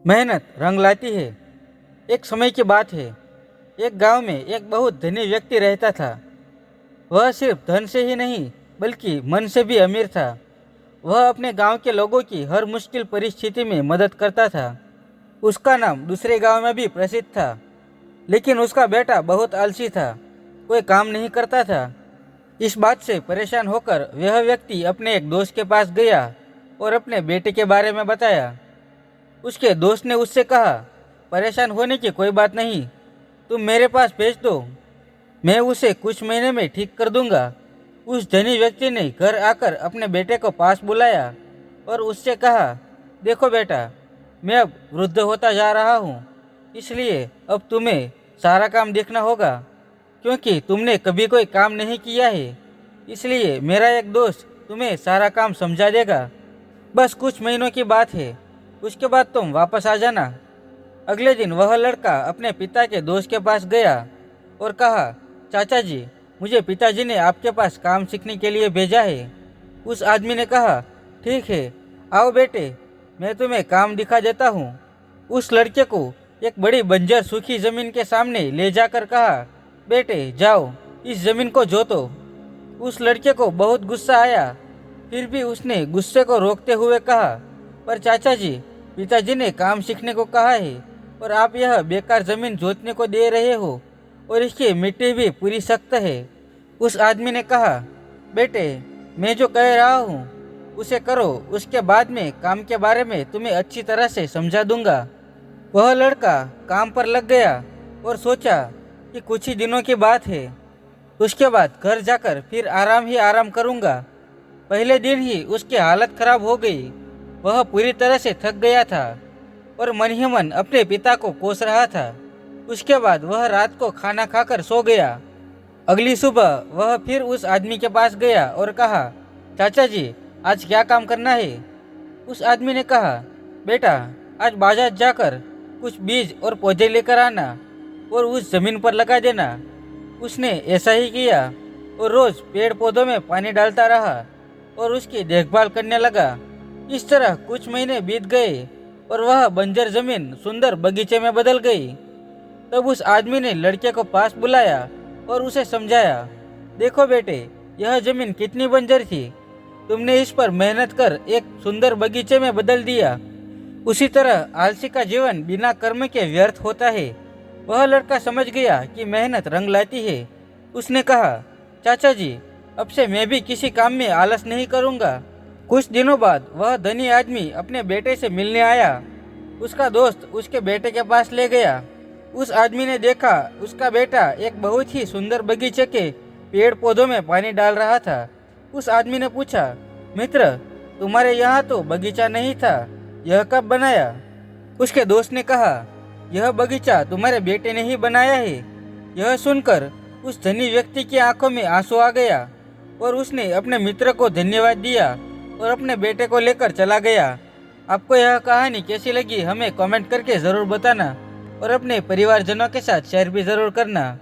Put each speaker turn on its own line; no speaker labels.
मेहनत रंग लाती है। एक समय की बात है। एक गांव में एक बहुत धनी व्यक्ति रहता था। वह सिर्फ धन से ही नहीं बल्कि मन से भी अमीर था। वह अपने गांव के लोगों की हर मुश्किल परिस्थिति में मदद करता था। उसका नाम दूसरे गांव में भी प्रसिद्ध था। लेकिन उसका बेटा बहुत आलसी था, कोई काम नहीं करता था। इस बात से परेशान होकर वह व्यक्ति अपने एक दोस्त के पास गया और अपने बेटे के बारे में बताया। उसके दोस्त ने उससे कहा, परेशान होने की कोई बात नहीं, तुम मेरे पास भेज दो, मैं उसे कुछ महीने में ठीक कर दूंगा। उस धनी व्यक्ति ने घर आकर अपने बेटे को पास बुलाया और उससे कहा, देखो बेटा, मैं अब वृद्ध होता जा रहा हूँ, इसलिए अब तुम्हें सारा काम देखना होगा, क्योंकि तुमने कभी कोई काम नहीं किया है। इसलिए मेरा एक दोस्त तुम्हें सारा काम समझा देगा। बस कुछ महीनों की बात है, उसके बाद तुम वापस आ जाना। अगले दिन वह लड़का अपने पिता के दोस्त के पास गया और कहा, चाचा जी, मुझे पिताजी ने आपके पास काम सीखने के लिए भेजा है। उस आदमी ने कहा, ठीक है, आओ बेटे, मैं तुम्हें काम दिखा देता हूँ। उस लड़के को एक बड़ी बंजर सूखी जमीन के सामने ले जाकर कहा, बेटे जाओ, इस जमीन को जोतो। उस लड़के को बहुत गुस्सा आया, फिर भी उसने गुस्से को रोकते हुए कहा, पर चाचा जी, पिताजी ने काम सीखने को कहा है और आप यह बेकार जमीन जोतने को दे रहे हो और इसकी मिट्टी भी पूरी सख्त है। उस आदमी ने कहा, बेटे, मैं जो कह रहा हूँ उसे करो, उसके बाद में काम के बारे में तुम्हें अच्छी तरह से समझा दूंगा। वह लड़का काम पर लग गया और सोचा कि कुछ ही दिनों की बात है, उसके बाद घर जाकर फिर आराम ही आराम करूंगा। पहले दिन ही उसकी हालत खराब हो गई। वह पूरी तरह से थक गया था और मन ही मन अपने पिता को कोस रहा था। उसके बाद वह रात को खाना खाकर सो गया। अगली सुबह वह फिर उस आदमी के पास गया और कहा, चाचा जी, आज क्या काम करना है? उस आदमी ने कहा, बेटा, आज बाजार जाकर कुछ बीज और पौधे लेकर आना और उस जमीन पर लगा देना। उसने ऐसा ही किया और रोज पेड़ पौधों में पानी डालता रहा और उसकी देखभाल करने लगा। इस तरह कुछ महीने बीत गए और वह बंजर जमीन सुंदर बगीचे में बदल गई। तब उस आदमी ने लड़के को पास बुलाया और उसे समझाया, देखो बेटे, यह जमीन कितनी बंजर थी, तुमने इस पर मेहनत कर एक सुंदर बगीचे में बदल दिया। उसी तरह आलसी का जीवन बिना कर्म के व्यर्थ होता है। वह लड़का समझ गया कि मेहनत रंग लाती है। उसने कहा, चाचा जी, अब से मैं भी किसी काम में आलस नहीं करूंगा। कुछ दिनों बाद वह धनी आदमी अपने बेटे से मिलने आया। उसका दोस्त उसके बेटे के पास ले गया। उस आदमी ने देखा उसका बेटा एक बहुत ही सुंदर बगीचे के पेड़ पौधों में पानी डाल रहा था। उस आदमी ने पूछा, मित्र, तुम्हारे यहाँ तो बगीचा नहीं था, यह कब बनाया? उसके दोस्त ने कहा, यह बगीचा तुम्हारे बेटे ने ही बनाया है। यह सुनकर उस धनी व्यक्ति की आंखों में आंसू आ गया और उसने अपने मित्र को धन्यवाद दिया और अपने बेटे को लेकर चला गया। आपको यह कहानी कैसी लगी हमें कमेंट करके ज़रूर बताना और अपने परिवारजनों के साथ शेयर भी ज़रूर करना।